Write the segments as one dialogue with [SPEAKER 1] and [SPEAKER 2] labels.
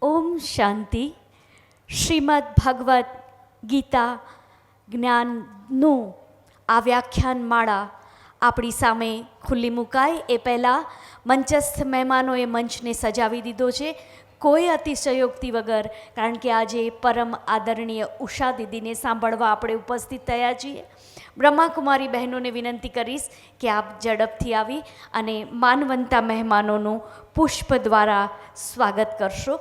[SPEAKER 1] ઓમ શાંતિ. શ્રીમદ ભગવદ્ ગીતા જ્ઞાનનું આ વ્યાખ્યાન માળા આપણી સામે ખુલ્લી મુકાય એ પહેલાં મંચસ્થ મહેમાનોએ મંચને સજાવી દીધો છે, કોઈ અતિશયોક્તિ વગર, કારણ કે આજે પરમ આદરણીય ઉષા દીદીને સાંભળવા આપણે ઉપસ્થિત થયા છીએ. બ્રહ્માકુમારી બહેનોને વિનંતી કરીશ કે આપ ઝડપથી આવી અને માનવંતા મહેમાનોનું પુષ્પ દ્વારા સ્વાગત કરશો.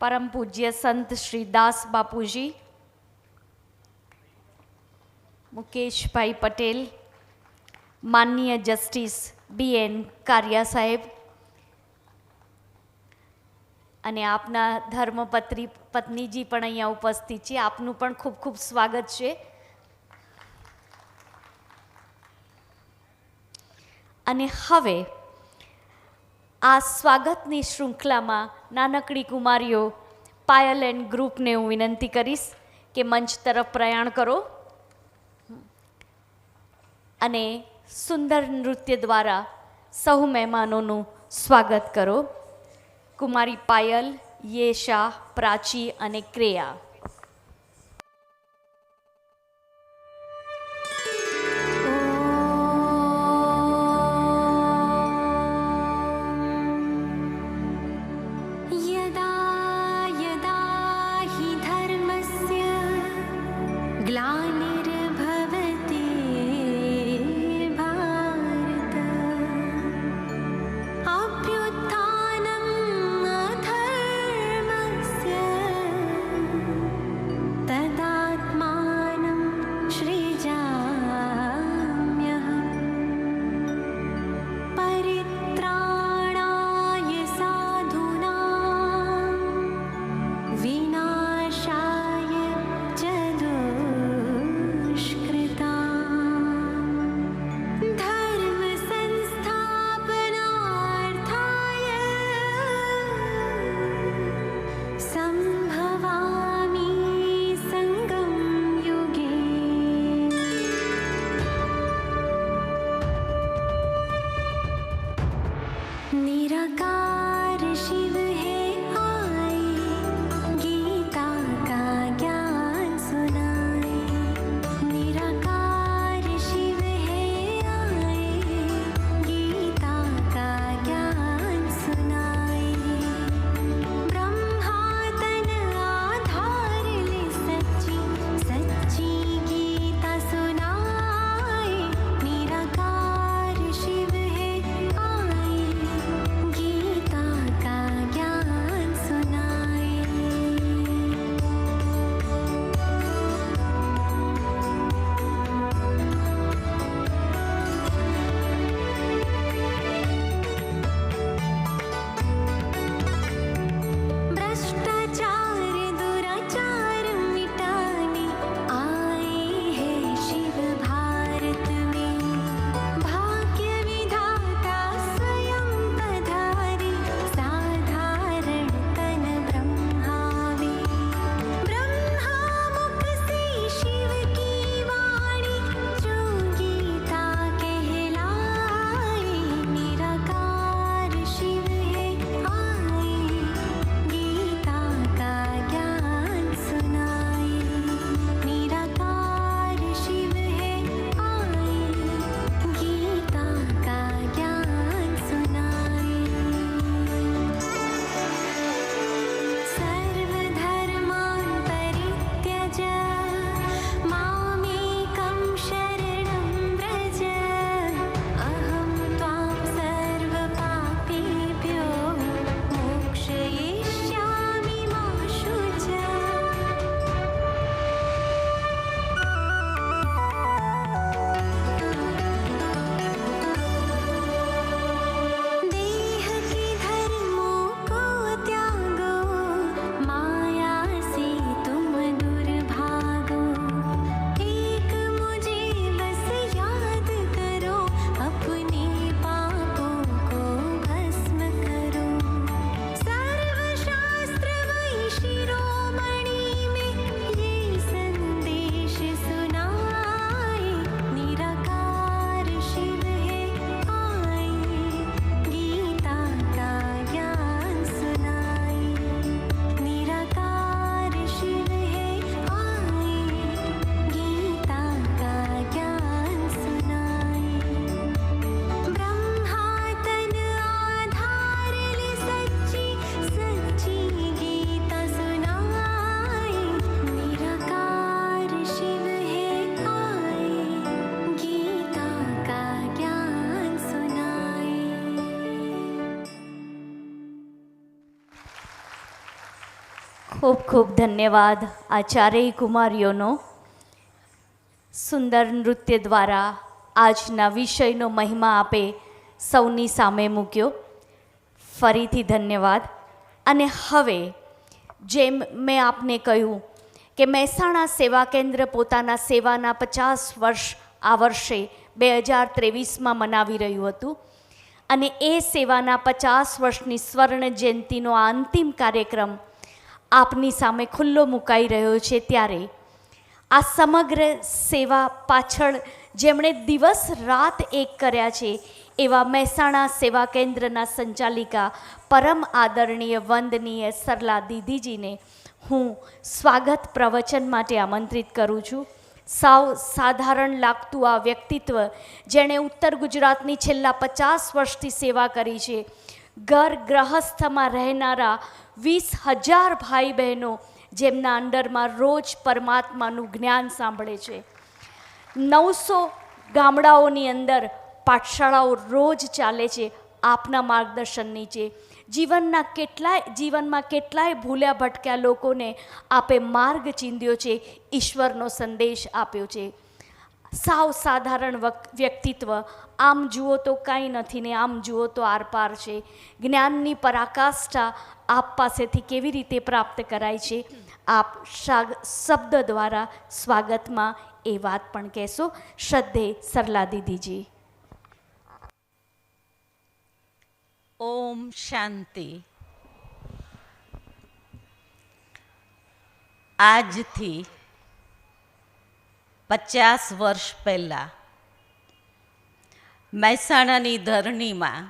[SPEAKER 1] પરમ પૂજ્ય સંત શ્રી દાસ બાપુજી, મુકેશભાઈ પટેલ, માનનીય જસ્ટિસ BN કારિયા સાહેબ અને આપના ધર્મપત્ની પત્નીજી પણ અહીંયા ઉપસ્થિત છે. આપનું પણ ખૂબ ખૂબ સ્વાગત છે. અને હવે આ સ્વાગતની શૃંખલામાં નાનકડી કુમારીઓ પાયલ એન્ડ ગ્રુપને હું વિનંતી કરીશ કે મંચ તરફ પ્રયાણ કરો અને સુંદર નૃત્ય દ્વારા સહુ મહેમાનોનું સ્વાગત કરો. કુમારી પાયલ, યેશા, પ્રાચી અને ક્રેયા. ખૂબ ખૂબ ધન્યવાદ આ ચારેય કુમારીઓનો સુંદર નૃત્ય દ્વારા આજના વિષયનો મહિમા આપે સૌની સામે મૂક્યો. ફરીથી ધન્યવાદ. અને હવે જેમ મેં આપને કહ્યું કે મહેસાણા સેવા કેન્દ્ર પોતાના સેવાના 50 વર્ષ આ વર્ષે 2023માં મનાવી રહ્યું હતું અને એ સેવાના 50 વર્ષની સ્વર્ણ જયંતિનો આ અંતિમ કાર્યક્રમ આપની સામે ખુલ્લો મુકાઈ રહ્યો છે. ત્યારે આ સમગ્ર સેવા પાછળ જેમણે દિવસ રાત એક કર્યા છે એવા મહેસાણા સેવા કેન્દ્રના સંચાલિકા પરમ આદરણીય વંદનીય સરલા દીદીજીને હું સ્વાગત પ્રવચન માટે આમંત્રિત કરું છું. સાવ સાધારણ લાગતું આ વ્યક્તિત્વ જેણે ઉત્તર ગુજરાતની છેલ્લા 50 વર્ષથી સેવા કરી છે. ઘર ગ્રહસ્થમાં રહેનારા 20,000 ભાઈ બહેનો જેમના અંડરમાં રોજ પરમાત્માનું જ્ઞાન સાંભળે છે. 900 ગામડાઓની અંદર પાઠશાળાઓ રોજ ચાલે છે આપના માર્ગદર્શન નીચે. જીવનમાં કેટલાય ભૂલ્યા ભટક્યા લોકોને આપે માર્ગ ચીંધ્યો છે, ઈશ્વરનો સંદેશ આપ્યો છે. સાવ સાધારણ વ્યક્તિત્વ, આમ જુઓ તો કાંઈ નથી ને આમ જુઓ તો આરપાર છે. જ્ઞાનની પરાકાષ્ઠા આપ પાસેથી કેવી રીતે પ્રાપ્ત કરાય છે આપ શબ્દ દ્વારા સ્વાગતમાં એ વાત પણ કહેશો. શ્રદ્ધે સરલા દીદીજી.
[SPEAKER 2] ઓમ શાંતિ. આજથી 50 વર્ષ પહેલાં મહેસાણાની ધરણીમાં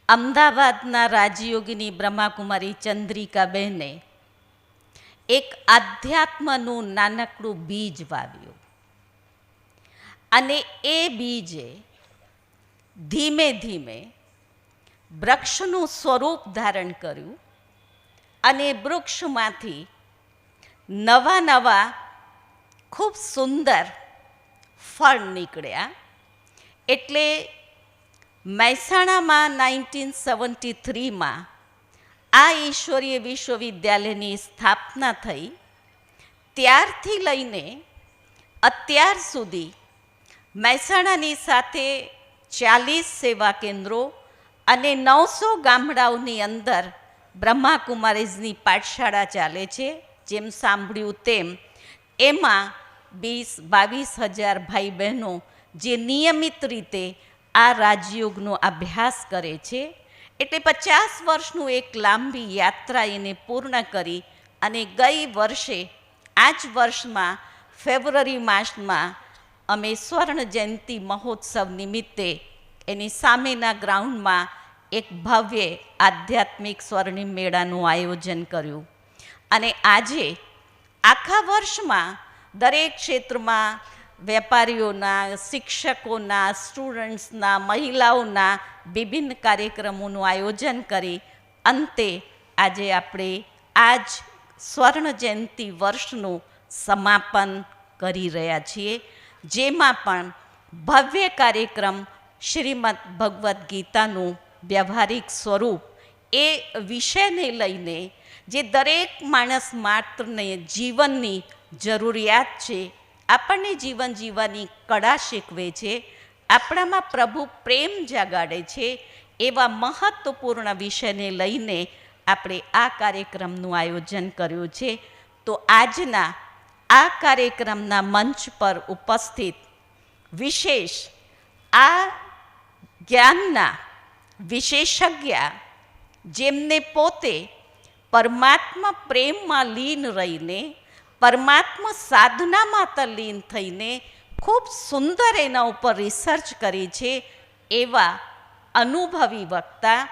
[SPEAKER 2] અમદાવાદના રાજયોગીની બ્રહ્માકુમારી ચંદ્રિકાબહેને એક આધ્યાત્મનું નાનકડું બીજ વાવ્યું અને એ બીજે ધીમે ધીમે વૃક્ષનું સ્વરૂપ ધારણ કર્યું અને વૃક્ષમાંથી નવા ખૂબ સુંદર ફળ નીકળ્યા. એટલે મહેસાણામાં 1973માં આ ઈશ્વરીય વિશ્વવિદ્યાલયની સ્થાપના થઈ. ત્યારથી લઈને અત્યાર સુધી મહેસાણાની સાથે 40 સેવા કેન્દ્રો અને 900 ગામડાઓની અંદર બ્રહ્માકુમારીઝની પાઠશાળા ચાલે છે. જેમ સાંભળ્યું તેમ એમાં 22,000 ભાઈ બહેનો જે નિયમિત રીતે આ રાજયોગનો અભ્યાસ કરે છે. એટલે 50 વર્ષનું એક લાંબી યાત્રા એને પૂર્ણ કરી અને ગઈ વર્ષે આ જ વર્ષમાં ફેબ્રુઆરી માસમાં અમે સ્વર્ણ જયંતિ મહોત્સવ નિમિત્તે એની સામેના ગ્રાઉન્ડમાં એક ભવ્ય આધ્યાત્મિક સ્વર્ણિમ મેળાનું આયોજન કર્યું. અને આજે આખા વર્ષમાં દરેક ક્ષેત્રમાં વેપારીઓના, શિક્ષકોના, સ્ટુડન્ટ્સના, મહિલાઓના વિભિન્ન કાર્યક્રમોનું આયોજન કરી અંતે આજે આપણે આ જ સ્વર્ણ જયંતિ વર્ષનું સમાપન કરી રહ્યા છીએ. જેમાં પણ ભવ્ય કાર્યક્રમ શ્રીમદ ભગવદ્ ગીતાનું વ્યવહારિક સ્વરૂપ એ વિષયને લઈને જે દરેક માણસ માત્રને જીવનની જરૂરિયાત છે, આપણને જીવન જીવવાની કળા શીખવે છે, આપણામાં પ્રભુ પ્રેમ જગાડે છે, એવા મહત્વપૂર્ણ વિષયને લઈને આપણે આ કાર્યક્રમનું આયોજન કર્યું છે. તો આજના આ કાર્યક્રમના મંચ પર ઉપસ્થિત વિશેષ આ જ્ઞાનના વિશેષજ્ઞ જેમને પોતે પરમાત્મા પ્રેમમાં લીન રહીને, પરમાત્મા સાધનામાં તલ્લીન થઈને ખૂબ સુંદર એના ઉપર રિસર્ચ કરી છે એવા અનુભવી વક્તા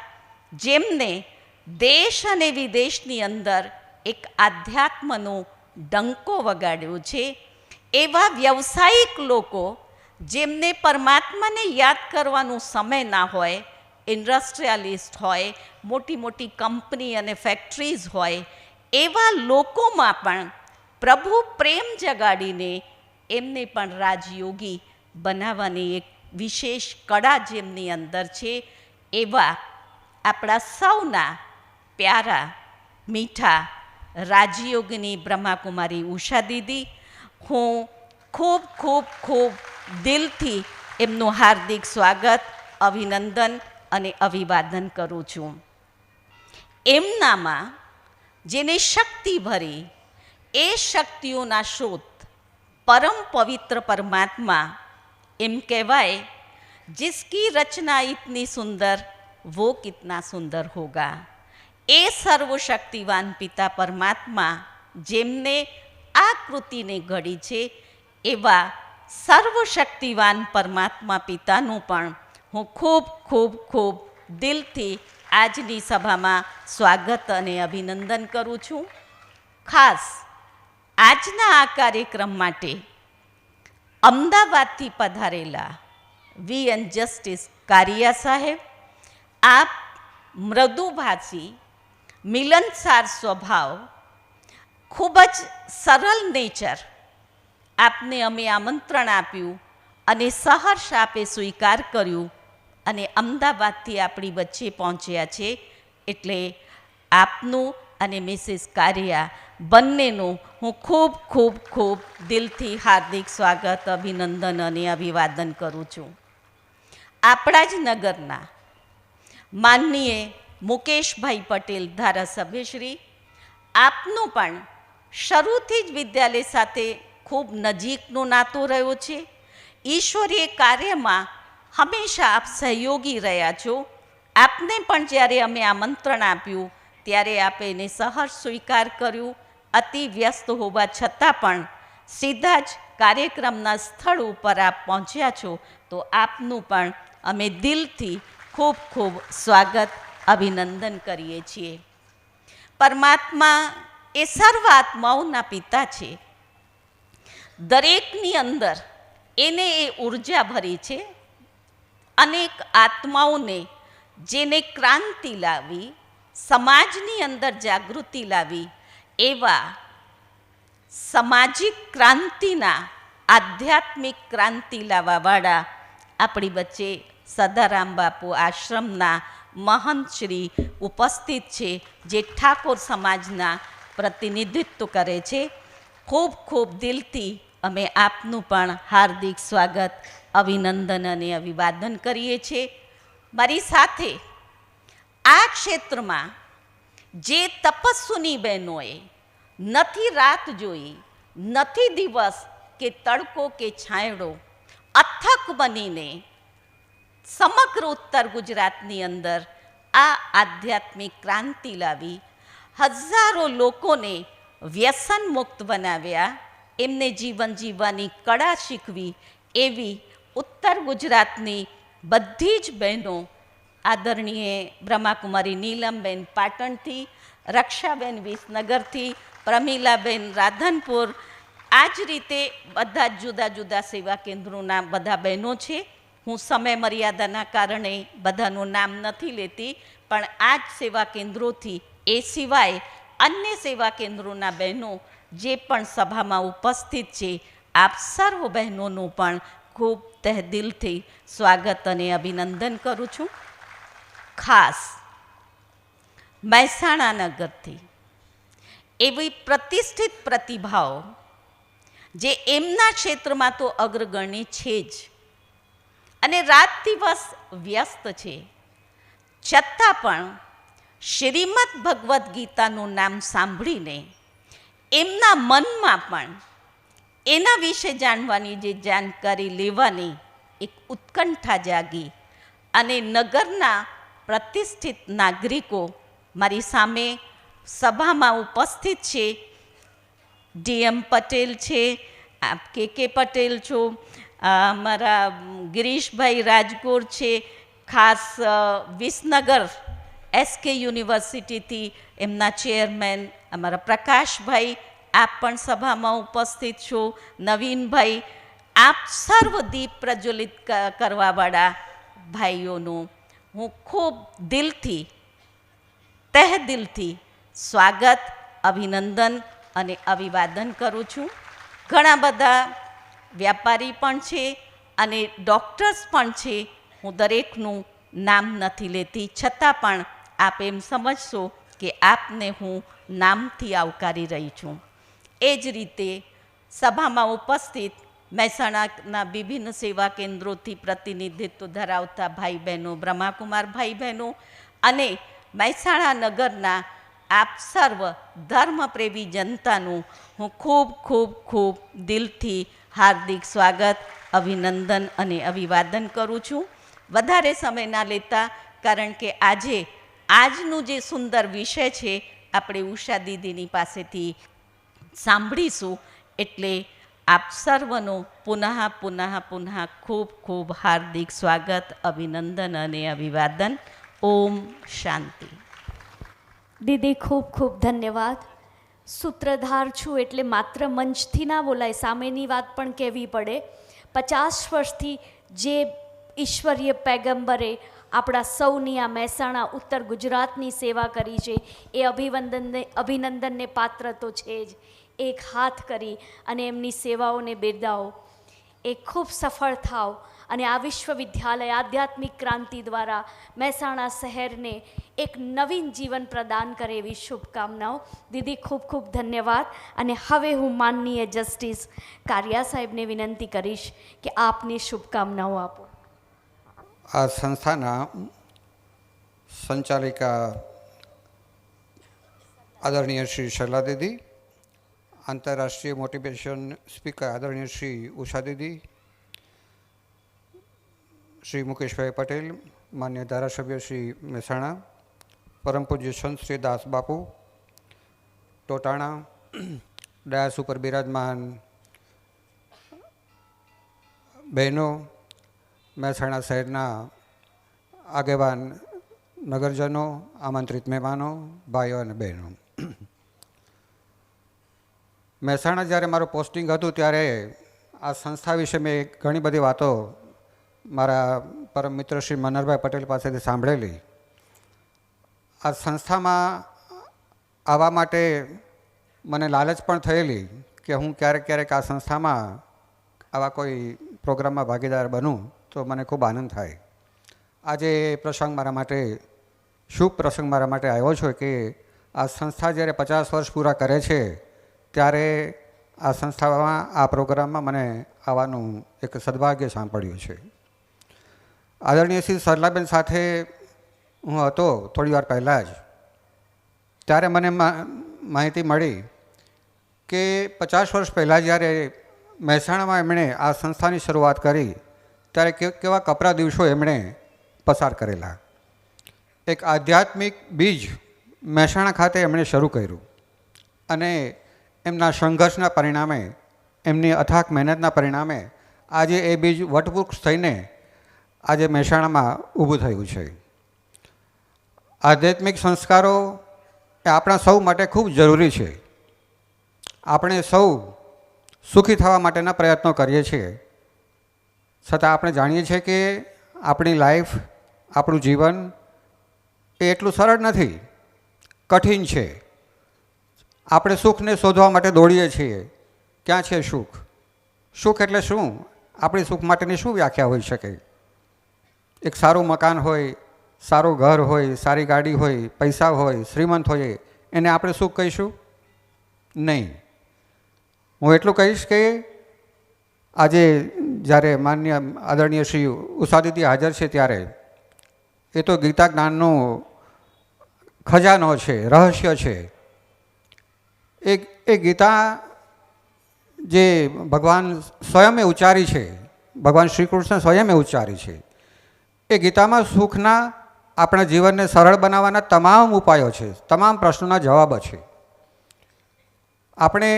[SPEAKER 2] જેમને દેશ અને વિદેશની અંદર એક આધ્યાત્મનો ડંકો વગાડ્યો છે. એવા વ્યવસાયિક લોકો જેમને પરમાત્માને યાદ કરવાનો સમય ના હોય, ઇન્ડસ્ટ્રીયાલિસ્ટ હોય, મોટી મોટી કંપની અને ફેક્ટરીઝ હોય, એવા લોકોમાં પણ પ્રભુ પ્રેમ જગાડીને એમને પણ રાજયોગી બનાવવાની એક વિશેષ કળા જેમની અંદર છે. એવા આપણા સૌના પ્યારા મીઠા રાજયોગિની બ્રહ્માકુમારી ઉષા દીદી, હું ખૂબ ખૂબ ખૂબ દિલથી એમનું હાર્દિક સ્વાગત, અભિનંદન અને અભિવાદન કરું છું. એમનામાં જેને શક્તિ ભરી એ શક્તિઓના સ્ત્રોત પરમ પવિત્ર પરમાત્મા, એમ કહેવાય जिसकी रचना इतनी सुंदर वो कितना सुंदर होगा. એ સર્વશક્તિવાન પિતા પરમાત્મા જેમને આ કૃતિને ઘડી છે, એવા સર્વશક્તિવાન પરમાત્મા પિતાનું પણ હું ખૂબ ખૂબ ખૂબ દિલથી આજની સભામાં સ્વાગત અને અભિનંદન કરું છું. ખાસ આજના આ કાર્યક્રમ માટે અમદાવાદથી પધારેલા વી એન્ડ જસ્ટિસ કારિયા સાહેબ, આપ મૃદુભાષી, મિલનસાર સ્વભાવ, ખૂબ જ સરળ નેચર, આપને અમે આમંત્રણ આપ્યું અને સહર્ષ આપે સ્વીકાર કર્યું અને અમદાવાદથી આપણી વચ્ચે પહોંચ્યા છે. એટલે આપનું અને મિસિસ કારિયા બંનેનું હું ખૂબ ખૂબ ખૂબ દિલથી હાર્દિક સ્વાગત, અભિનંદન અને અભિવાદન કરું છું. આપણા જ નગરના માનનીય મુકેશભાઈ પટેલ ધારાસભ્યશ્રી, આપનું પણ શરૂથી જ વિદ્યાલય સાથે ખૂબ નજીકનો નાતો રહ્યો છે. ઈશ્વરીય કાર્યમાં હંમેશા આપ સહયોગી રહ્યા છો. આપને પણ જ્યારે અમે આમંત્રણ આપ્યું ત્યારે આપે એને સહર્ષ સ્વીકાર કર્યું. અતિ વ્યસ્ત હોવા છતાં પણ સીધા જ કાર્યક્રમના સ્થળ ઉપર આપ પહોંચ્યા છો, તો આપનું પણ અમે દિલથી ખૂબ ખૂબ સ્વાગત, અભિનંદન કરીએ છીએ. પરમાત્મા એ સર્વ આત્માઓના પિતા છે. દરેકની અંદર એને એ ઉર્જા ભરી છે. અનેક આત્માઓને જેને ક્રાંતિ લાવી, સમાજની અંદર જાગૃતિ લાવી, એવા સામાજિક ક્રાંતિના, આધ્યાત્મિક ક્રાંતિ લાવવાવાળા આપણી વચ્ચે સદારામ બાપુ આશ્રમના મહંત શ્રી ઉપસ્થિત છે, જે ઠાકોર સમાજના પ્રતિનિધિત્વ કરે છે. ખૂબ ખૂબ દિલથી અમે આપનું પણ હાર્દિક સ્વાગત, અભિનંદન અને અભિવાદન કરીએ છીએ. મારી સાથે આ ક્ષેત્રમાં જે તપસ્વીની બહેનોએ નથી રાત જોઈ, નથી દિવસ કે તડકો કે છાંયડો, અથક બનીને સમગ્ર ઉત્તર ગુજરાતની અંદર આ આધ્યાત્મિક ક્રાંતિ લાવી, હજારો લોકોને વ્યસન મુક્ત બનાવ્યા, એમને જીવન જીવવાની કળા શીખવી, એવી ઉત્તર ગુજરાતની બધી જ બહેનો, આદરણીય બ્રહ્માકુમારી નીલમબેન પાટણથી, રક્ષાબેન વિસનગરથી, પ્રમીલાબેન રાધનપુર, આ જ રીતે બધા જુદા જુદા સેવા કેન્દ્રોના બધા બહેનો છે. હું સમય મર્યાદાના કારણે બધાનું નામ નથી લેતી, પણ આ જ સેવા કેન્દ્રોથી, એ સિવાય અન્ય સેવા કેન્દ્રોના બહેનો જે પણ સભામાં ઉપસ્થિત છે, આપ સર્વ બહેનોનું પણ ખૂબ તહેદિલથી સ્વાગત અને અભિનંદન કરું છું. ખાસ મહેસાણા નગરથી એવી પ્રતિષ્ઠિત પ્રતિભાઓ જે એમના ક્ષેત્રમાં તો અગ્રગણ્ય છે જ, અને રાત દિવસ વ્યસ્ત છે, છતાં પણ શ્રીમદ ભગવદ્ ગીતાનું નામ સાંભળીને એમના મનમાં પણ એના વિશે જાણવાની, જે જાણકારી લેવાની એક ઉત્કંઠા જાગી, અને નગરના પ્રતિષ્ઠિત નાગરિકો મારી સામે સભામાં ઉપસ્થિત છે. ડીએમ પટેલ છે, આપ કે પટેલ છો, અમારા ગિરીશભાઈ રાજગોર છે, ખાસ વિસનગર એસકે યુનિવર્સિટીથી એમના ચેરમેન અમારા પ્રકાશભાઈ, આપ પણ સભામાં ઉપસ્થિત છો, નવીનભાઈ, આપ સર્વ દીપ પ્રજ્વલિત કરવાવાળા ભાઈઓનું હું ખૂબ દિલથી, તહેદિલથી સ્વાગત, અભિનંદન અને અભિવાદન કરું છું. ઘણા બધા વ્યાપારી પણ છે અને ડૉક્ટર્સ પણ છે. હું દરેકનું નામ નથી લેતી, છતાં પણ આપ એમ સમજશો કે આપને હું નામથી આવકારી રહી છું. એ જ રીતે સભામાં ઉપસ્થિત મહેસાણાના વિભિન્ન સેવા કેન્દ્રોથી પ્રતિનિધિત્વ ધરાવતા ભાઈ બહેનો, બ્રહ્માકુમાર ભાઈ બહેનો અને મહેસાણા નગરના આપ સર્વ ધર્મપ્રેમી જનતાનું હું ખૂબ ખૂબ ખૂબ દિલથી હાર્દિક સ્વાગત, અભિનંદન અને અભિવાદન કરું છું. વધારે સમય ના લેતા, કારણ કે આજનું જે સુંદર વિષય છે આપણે ઉષા દીદીની પાસેથી સાંભળીશું, એટલે આપ સર્વનો પુનઃ ખૂબ ખૂબ હાર્દિક સ્વાગત, અભિનંદન અને અભિવાદન. ઓમ શાંતિ.
[SPEAKER 1] દીદી ખૂબ ખૂબ ધન્યવાદ. સૂત્રધાર છું એટલે માત્ર મંચથી ના બોલાય, સામેની વાત પણ કહેવી પડે. 50 વર્ષથી જે ઈશ્વરીય પૈગંબરે આપણા સૌની આ મહેસાણા ઉત્તર ગુજરાતની સેવા કરી છે એ અભિનંદનને પાત્ર તો છે જ. એક હાથ કરી અને એમની સેવાઓને બિરદાવો. એ ખૂબ સફળ થાવ અને આ વિશ્વવિદ્યાલય આધ્યાત્મિક ક્રાંતિ દ્વારા મહેસાણા શહેરને એક નવીન જીવન પ્રદાન કરે એવી શુભકામનાઓ. દીદી ખૂબ ખૂબ ધન્યવાદ. અને હવે હું માનનીય જસ્ટિસ કારિયા સાહેબને વિનંતી કરીશ કે આપની શુભકામનાઓ આપો.
[SPEAKER 3] આ સંસ્થાના સંચાલિકા આદરણીય શ્રી શૈલા દીદી, આંતરરાષ્ટ્રીય મોટિવેશન સ્પીકર આદરણીય શ્રી ઉષા દીદી, શ્રી મુકેશભાઈ પટેલ, માન્ય ધારાસભ્ય શ્રી મહેસાણા, પરમ પૂજ્ય સંત શ્રી દાસ બાપુ ટોટાણા, ડાયાસ ઉપર બિરાજમાન બહેનો, મહેસાણા શહેરના આગેવાન નગરજનો, આમંત્રિત મહેમાનો, ભાઈઓ અને બહેનો. મહેસાણા જ્યારે મારું પોસ્ટિંગ હતું ત્યારે આ સંસ્થા વિશે મેં ઘણી બધી વાતો મારા પરમ મિત્ર શ્રી મનહરભાઈ પટેલ પાસેથી સાંભળેલી. આ સંસ્થામાં આવવા માટે મને લાલચ પણ થયેલી કે હું ક્યારેક આ સંસ્થામાં આવા કોઈ પ્રોગ્રામમાં ભાગીદાર બનું તો મને ખૂબ આનંદ થાય. આજે પ્રસંગ મારા માટે શુભ પ્રસંગ મારા માટે આવ્યો છે કે આ સંસ્થા જ્યારે 50 વર્ષ પૂરા કરે છે ત્યારે આ સંસ્થામાં આ પ્રોગ્રામમાં મને આવવાનું એક સદભાગ્ય સાંપડ્યું છે. આદરણીય શ્રી સરલાબેન સાથે હું હતો થોડી વાર પહેલાં જ, ત્યારે મને માહિતી મળી કે 50 વર્ષ પહેલાં જ્યારે મહેસાણામાં એમણે આ સંસ્થાની શરૂઆત કરી ત્યારે કેવા કપરા દિવસો એમણે પસાર કરેલા. એક આધ્યાત્મિક બીજ મહેસાણા ખાતે એમણે શરૂ કર્યું અને એમના સંઘર્ષના પરિણામે, એમની અથાક મહેનતના પરિણામે આજે એ બીજ વટવૃક્ષ થઈને આજે મહેસાણામાં ઊભું થયું છે. આધ્યાત્મિક સંસ્કારો એ આપણા સૌ માટે ખૂબ જરૂરી છે. આપણે સૌ સુખી થવા માટેના પ્રયત્નો કરીએ છીએ, છતાં આપણે જાણીએ છીએ કે આપણી લાઈફ, આપણું જીવન એ એટલું સરળ નથી, કઠિન છે. આપણે સુખને શોધવા માટે દોડીએ છીએ. ક્યાં છે સુખ? સુખ એટલે શું? આપણી સુખ માટેની શું વ્યાખ્યા હોઈ શકે? એક સારું મકાન હોય, સારું ઘર હોય, સારી ગાડી હોય, પૈસા હોય, શ્રીમંત હોય, એને આપણે સુખ કહીશું? નહીં. હું એટલું કહીશ કે આજે જ્યારે માન્ય આદરણીય શ્રી ઉષા દીદી હાજર છે ત્યારે એ તો ગીતા જ્ઞાનનો ખજાનો છે, રહસ્ય છે. એ ગીતા જે ભગવાન સ્વયંએ ઉચ્ચારી છે, ભગવાન શ્રી કૃષ્ણ સ્વયંએ ઉચ્ચારી છે, એ ગીતામાં સુખના, આપણા જીવનને સરળ બનાવવાના તમામ ઉપાયો છે, તમામ પ્રશ્નોના જવાબ છે. આપણે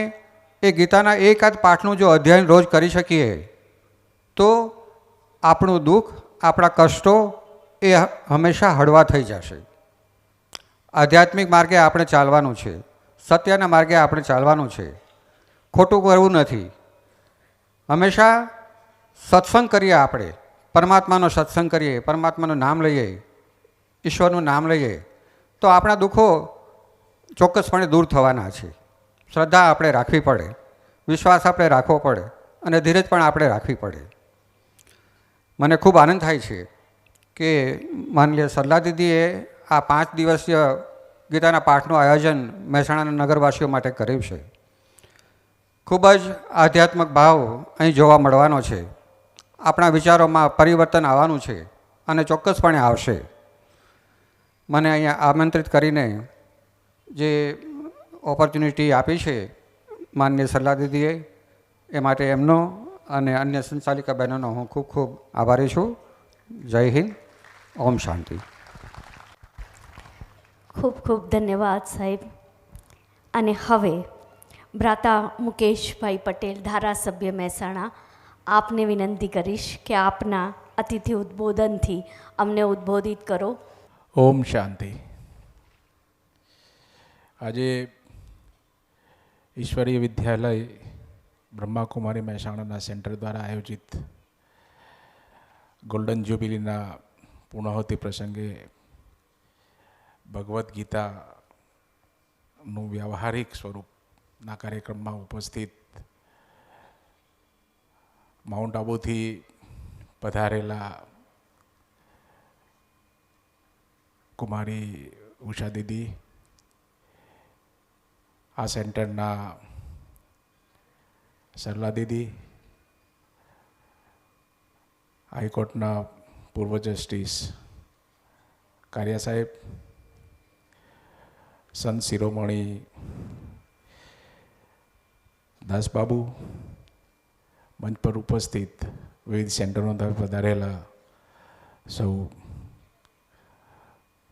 [SPEAKER 3] એ ગીતાના એકાદ પાઠનું જો અધ્યયન રોજ કરી શકીએ તો આપણું દુઃખ, આપણા કષ્ટો એ હંમેશા હળવા થઈ જશે. આધ્યાત્મિક માર્ગે આપણે ચાલવાનું છે, સત્યના માર્ગે આપણે ચાલવાનું છે, ખોટું કરવું નથી. હંમેશા સત્સંગ કરીએ, આપણે પરમાત્માનો સત્સંગ કરીએ, પરમાત્માનું નામ લઈએ, ઈશ્વરનું નામ લઈએ તો આપણા દુઃખો ચોક્કસપણે દૂર થવાના છે. શ્રદ્ધા આપણે રાખવી પડે, વિશ્વાસ આપણે રાખવો પડે અને ધીરજ પણ આપણે રાખવી પડે. મને ખૂબ આનંદ થાય છે કે માનનીય સરલા દીદીએ આ 5 દિવસીય ગીતાના પાઠનું આયોજન મહેસાણાના નગરવાસીઓ માટે કર્યું છે. ખૂબ જ આધ્યાત્મિક ભાવ અહીં જોવા મળવાનો છે. આપણા વિચારોમાં પરિવર્તન આવવાનું છે અને ચોક્કસપણે આવશે. મને અહીંયા આમંત્રિત કરીને જે ઓપોર્ચ્યુનિટી આપી છે માનનીય સરલા દીદીએ, એ માટે એમનો અને અન્ય સંચાલિકા બહેનોનો હું ખૂબ ખૂબ આભારી છું. જય હિન્દ. ઓમ શાંતિ.
[SPEAKER 1] ખૂબ ખૂબ ધન્યવાદ સાહેબ. અને હવે ભ્રાતા મુકેશભાઈ પટેલ, ધારાસભ્ય મહેસાણા, આપને વિનંતી કરીશ કે આપના અતિથિ ઉદ્બોધનથી અમને ઉદ્બોધિત કરો.
[SPEAKER 4] ઓમ શાંતિ. આજે ઈશ્વરીય વિદ્યાલય બ્રહ્માકુમારી મહેસાણાના સેન્ટર દ્વારા આયોજિત ગોલ્ડન જ્યુબિલીના પૂર્ણાહુતિ પ્રસંગે ભગવદ્ ગીતાનું વ્યવહારિક સ્વરૂપના કાર્યક્રમમાં ઉપસ્થિત માઉન્ટ આબુથી પધારેલા કુમારી ઉષા દીદી, આ સેન્ટરના સરલા દીદી, હાઈકોર્ટના પૂર્વ જસ્ટિસ કારિયા સાહેબ, સંત શિરોમણી દાસબાબુ, મંચ પર ઉપસ્થિત વિવિધ સેન્ટરો પધારેલા સૌ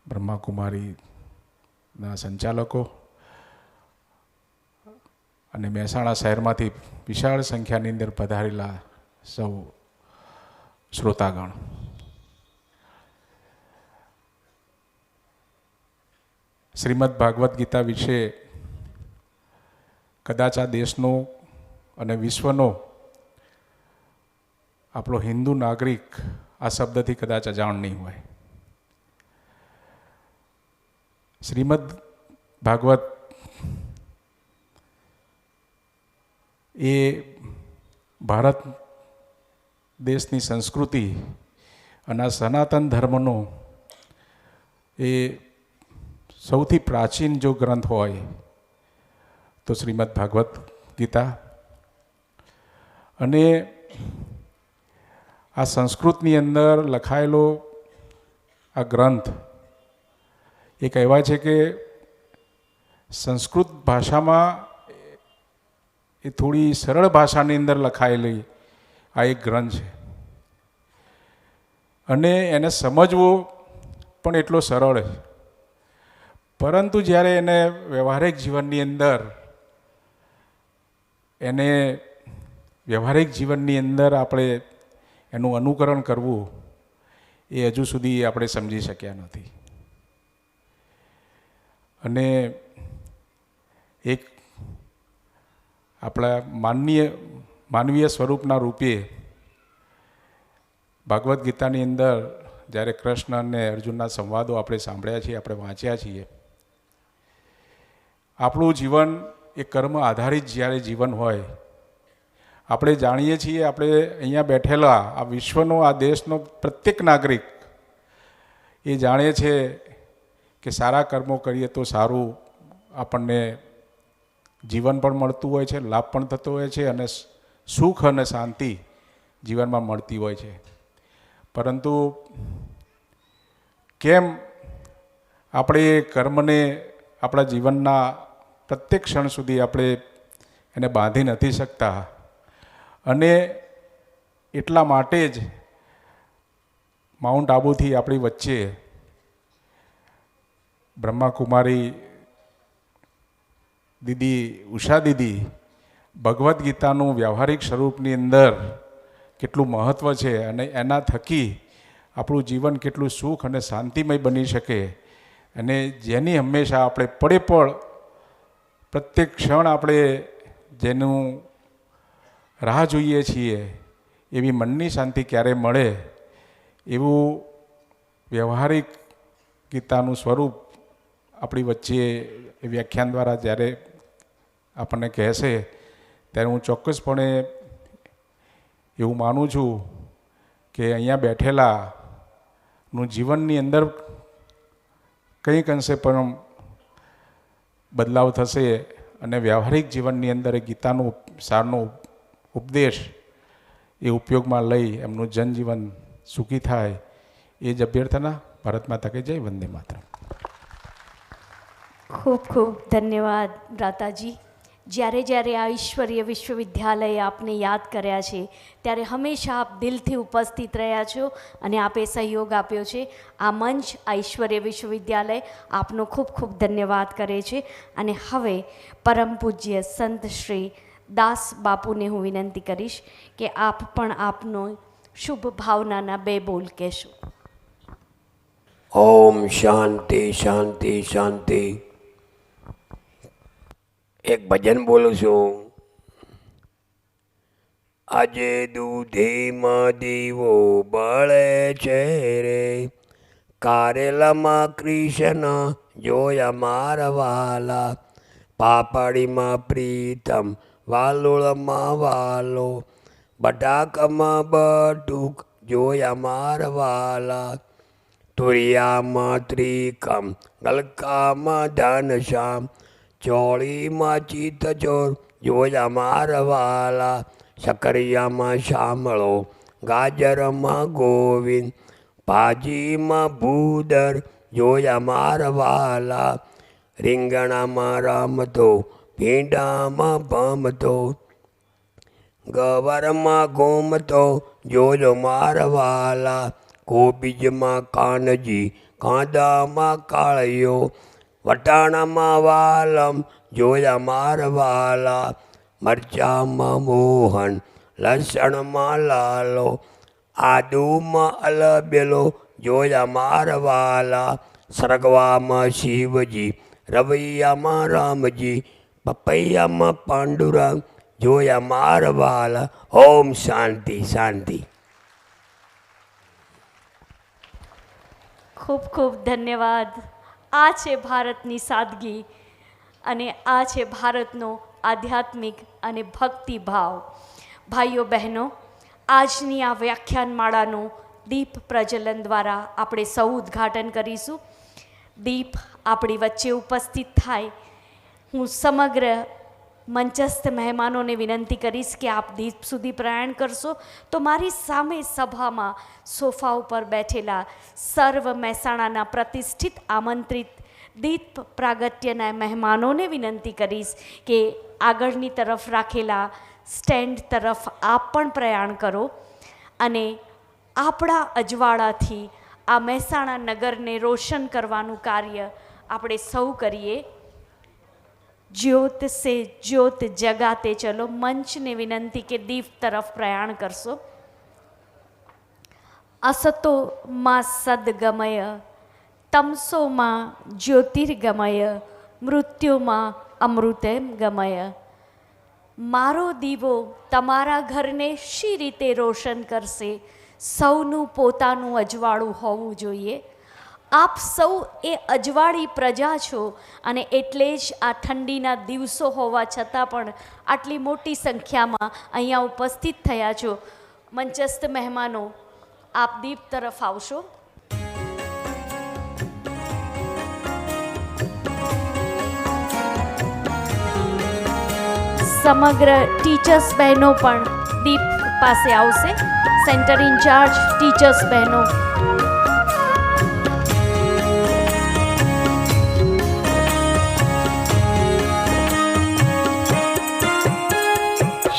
[SPEAKER 4] બ્રહ્માકુમારીના સંચાલકો અને મહેસાણા શહેરમાંથી વિશાળ સંખ્યાની અંદર પધારેલા સૌ શ્રોતાગણ, શ્રીમદ ભાગવદ્ ગીતા વિશે કદાચ આ દેશનો અને વિશ્વનો આપણો હિન્દુ નાગરિક આ શબ્દથી કદાચ અજાણ નહીં હોય. શ્રીમદ ભાગવત એ ભારત દેશની સંસ્કૃતિ અને આ સનાતન ધર્મનો એ સૌથી પ્રાચીન જો ગ્રંથ હોય તો શ્રીમદ ભાગવત ગીતા. અને આ સંસ્કૃતની અંદર લખાયેલો આ ગ્રંથ એ કહેવાય છે કે સંસ્કૃત ભાષામાં એ થોડી સરળ ભાષાની અંદર લખાયેલી આ એક ગ્રંથ છે અને એને સમજવો પણ એટલો સરળ છે. પરંતુ જ્યારે એને વ્યવહારિક જીવનની અંદર આપણે એનું અનુકરણ કરવું એ હજુ સુધી આપણે સમજી શક્યા નથી. અને એક આપણા માનવીય સ્વરૂપના રૂપે ભાગવદ્ ગીતાની અંદર જ્યારે કૃષ્ણ અને અર્જુનના સંવાદો આપણે સાંભળ્યા છીએ, આપણે વાંચ્યા છીએ, આપણું જીવન એ કર્મ આધારિત જ્યારે જીવન હોય, આપણે જાણીએ છીએ, આપણે અહીંયા બેઠેલા આ વિશ્વનો, આ દેશનો પ્રત્યેક નાગરિક એ જાણે છે કે સારા કર્મો કરીએ તો સારું આપણને જીવન પણ મળતું હોય છે, લાભ પણ થતો હોય છે અને સુખ અને શાંતિ જીવનમાં મળતી હોય છે. પરંતુ કેમ આપણે એ કર્મને આપણા જીવનના પ્રત્યેક ક્ષણ સુધી આપણે એને બાંધી નથી શકતા? અને એટલા માટે જ માઉન્ટ આબુથી આપણી વચ્ચે બ્રહ્માકુમારી દીદી, ઉષા દીદી, ભગવદ્ ગીતાનું વ્યવહારિક સ્વરૂપની અંદર કેટલું મહત્ત્વ છે અને એના થકી આપણું જીવન કેટલું સુખ અને શાંતિમય બની શકે, અને જેની હંમેશા આપણે પડે પળ પ્રત્યેક ક્ષણ આપણે જેનું રાહ જોઈએ છીએ, એવી મનની શાંતિ ક્યારે મળે, એવું વ્યવહારિક ગીતાનું સ્વરૂપ આપણી વચ્ચે એ વ્યાખ્યાન દ્વારા જ્યારે આપણને કહેશે ત્યારે હું ચોક્કસપણે એવું માનું છું કે અહીંયા બેઠેલાનું જીવનની અંદર કંઈક અંશે પણ બદલાવ થશે અને વ્યવહારિક જીવનની અંદર એ ગીતાનું સારનો ઉપદેશ એ ઉપયોગમાં લઈ એમનું જનજીવન સુખી થાય એ જ અભ્યર્થના. ભારત માતા કે જય. વંદે માતરમ.
[SPEAKER 1] ખૂબ ખૂબ ધન્યવાદ રાતાજી. જ્યારે જ્યારે આ ઈશ્વરીય વિશ્વવિદ્યાલયે આપને યાદ કર્યા છે ત્યારે હંમેશા આપ દિલથી ઉપસ્થિત રહ્યા છો અને આપે સહયોગ આપ્યો છે. આ મંચ, આ ઈશ્વરીય વિશ્વવિદ્યાલય આપનો ખૂબ ખૂબ ધન્યવાદ કરે છે. અને હવે પરમ પૂજ્ય સંત શ્રી દાસ બાપુને હું વિનંતી કરીશ કે આપ પણ આપનો શુભ ભાવનાના 2 બોલ કહેશો.
[SPEAKER 5] ઓમ શાંતિ શાંતિ શાંતિ. એક ભજન બોલું છું. આજે દૂધીમાં દીવો બળે છે રે, કારેલામાં કૃષ્ણ જોયા મારા વાલા, પાપડીમાં પ્રીતમ વાલોળમાં વાલો, બટાકામાં બટુક જોયા મારા વાલા, તુરિયામાં ત્રિકમ ગલકામાં ધનશ્યામ, ચોળીમાં ચિત્તચોર જોયા મારા વાલા, સકરિયામાં શામળો ગાજરમાં ગોવિંદ, ભાજીમાં ભૂદર જોયા મારા વાલા, રીંગણામાં રમતો ભીંડામાં ભમતો, ગવારમાં ઘૂમતો જોજો મારા વાલા, કોબીજમાં કાનજી કાંદામાં કાળિયો, વટાણામાં વાલમ જોયા મારા વાલા, મરચામાં મોહન લસણમાં લાલો, આદુમાં અલબેલો જોયા મારા વાલા, સરગવામાં શિવજી રવૈયામાં રામજી, પપૈયામાં પાંડુરંગ જોયા મારા વાલા. ઓમ શાંતિ શાંતિ.
[SPEAKER 1] ખૂબ ખૂબ ધન્યવાદ. આ છે ભારતની સાદગી અને આ છે ભારતનો આધ્યાત્મિક અને ભક્તિભાવ. ભાઈઓ બહેનો, આજની આ વ્યાખ્યાનમાળાનું દીપ પ્રજ્વલન દ્વારા આપણે સૌ ઉદ્ઘાટન કરીશું. દીપ આપણી વચ્ચે ઉપસ્થિત થાય. હું સમગ્ર મંચસ્થ મહેમાનોને વિનંતી કરીશ કે આપ દીપ સુધી પ્રયાણ કરશો તો મારી સામે સભામાં સોફા ઉપર બેઠેલા સર્વ મહેસાણાના પ્રતિષ્ઠિત આમંત્રિત દીપ પ્રાગટ્યના મહેમાનોને વિનંતી કરીશ કે આગળની તરફ રાખેલા સ્ટેન્ડ તરફ આપ પણ પ્રયાણ કરો અને આપણા અજવાળાથી આ મહેસાણા નગરને રોશન કરવાનું કાર્ય આપણે સૌ કરીએ. જ્યોત સે જ્યોત જગાતે ચલો. મંચને વિનંતી કે દીપ તરફ પ્રયાણ કરશો. અસતો માં સદગમય, તમસોમાં જ્યોતિર્ગમય, મૃત્યુમાં અમૃતેમ ગમય. મારો દીવો તમારા ઘરને શી રીતે રોશન કરશે? સૌનું પોતાનું અજવાળું હોવું જોઈએ. આપ સૌ એ અજવાળી પ્રજા છો અને એટલે જ આ ઠંડીના દિવસો હોવા છતાં પણ આટલી મોટી સંખ્યામાં અહીંયા ઉપસ્થિત થયા છો. મંચસ્થ મહેમાનો, આપ દીપ તરફ આવશો. સમગ્ર ટીચર્સ બહેનો પણ દીપ પાસે આવશે. સેન્ટર ઇન્ચાર્જ ટીચર્સ બહેનો.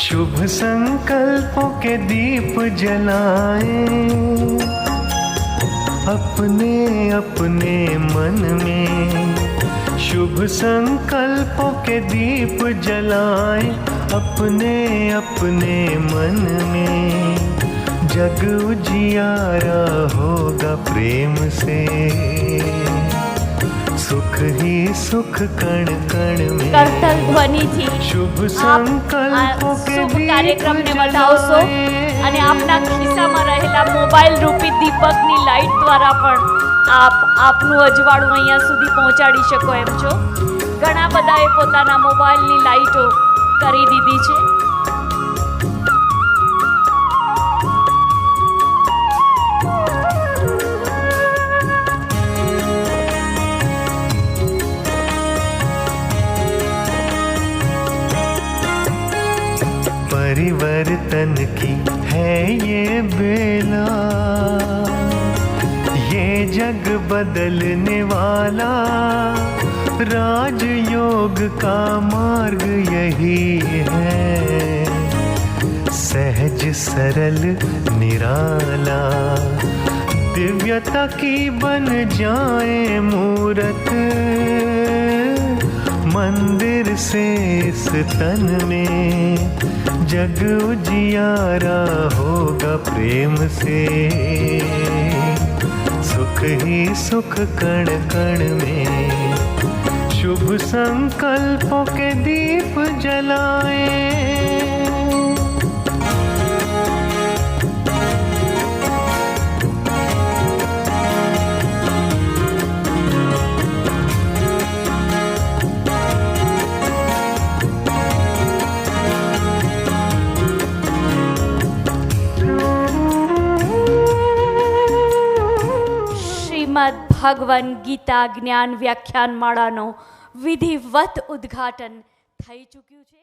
[SPEAKER 6] शुभ संकल्पों के दीप जलाएं अपने अपने मन में, शुभ संकल्पों के दीप जलाएं अपने अपने मन में, जग उजियारा होगा प्रेम से, सुख ही सुख कण कण में.
[SPEAKER 1] કરતલ ધ્વનિથી
[SPEAKER 6] शुभ
[SPEAKER 1] આપ આ
[SPEAKER 6] संकल्पों के
[SPEAKER 1] શુભ
[SPEAKER 6] दीप
[SPEAKER 1] કાર્યક્રમને વધાવશો અને આપના ખિસ્સામાં રહેલા મોબાઈલ રૂપી દીપકની લાઈટ દ્વારા પણ આપ આપનું અજવાળું અહીંયા સુધી પહોંચાડી શકો એમ છો. ઘણા બધાએ પોતાના મોબાઈલની લાઈટો કરી દીધી છે.
[SPEAKER 6] परिवर्तन की है ये बेला, ये जग बदलने वाला राजयोग का मार्ग यही है। सहज सरल निराला दिव्यता की बन जाए मूरत, मंदिर से इस तन में जग उजियारा होगा प्रेम से। सुख ही सुख कण कण में, शुभ संकल्पों के दीप जलाएं।
[SPEAKER 1] શ્રીમદ ભગવન ગીતા જ્ઞાન વ્યાખ્યાન માળાનો વિધિવત ઉદ્ઘાટન થઈ ચૂક્યું છે.